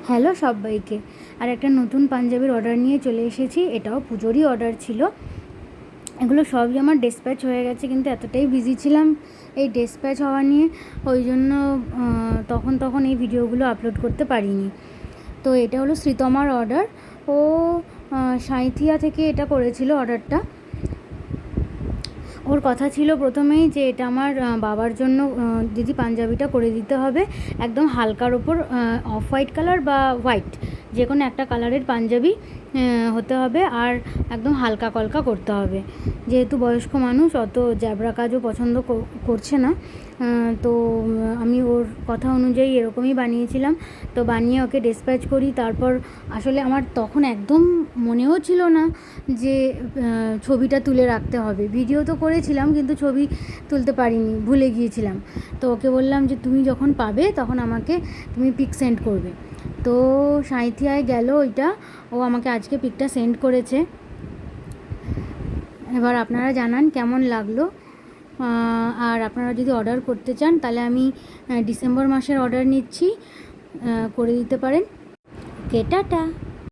Hello সবাইকে, আর একটা নতুন পাঞ্জাবির অর্ডার নিয়ে চলে এসেছি। এটাও পুজোরই অর্ডার ছিল। এগুলো সবই আমার ডিসপ্যাচ হয়ে গেছে, কিন্তু এতটাই বিজি ছিলাম এই ডিসপ্যাচ হওয়া নিয়ে, ওই জন্য তখন এই ভিডিওগুলো আপলোড করতে পারিনি। তো এটা হলো শ্রীতমার অর্ডার। ও সাঁইথিয়া থেকে এটা করেছিল অর্ডারটা। ওর কথা ছিল প্রথমেই যে এটা আমার বাবার জন্য দিদি পাঞ্জাবিটা করে দিতে হবে, একদম হালকার ওপর অফ হোয়াইট কালার বা হোয়াইট, যে কোনো একটা কালারের পাঞ্জাবি হতে হবে, আর একদম হালকা কলকা করতে হবে। যেহেতু বয়স্ক মানুষ, অত জ্যাবরা কাজও পছন্দ করছে না, তো আমি ওর কথা অনুযায়ী এরকমই বানিয়েছিলাম। তো বানিয়ে ওকে ডিসপ্যাচ করি। তারপর আসলে আমার তখন একদম মনেও ছিল না যে ছবিটা তুলে রাখতে হবে। ভিডিও তো করেছিলাম, কিন্তু ছবি তুলতে পারিনি, ভুলে গিয়েছিলাম। তো ওকে বললাম যে তুমি যখন পাবে তখন আমাকে তুমি পিক সেন্ড করবে। তো সাঁইথিয়ায় গেল ওইটা, ও আমাকে আজকে পিকটা সেন্ড করেছে। এবার আপনারা জানান কেমন লাগলো। আর আপনারা যদি অর্ডার করতে চান তাহলে আমি ডিসেম্বর মাসের অর্ডার নিচ্ছি, করে দিতে পারেন। ওকে, টাটা।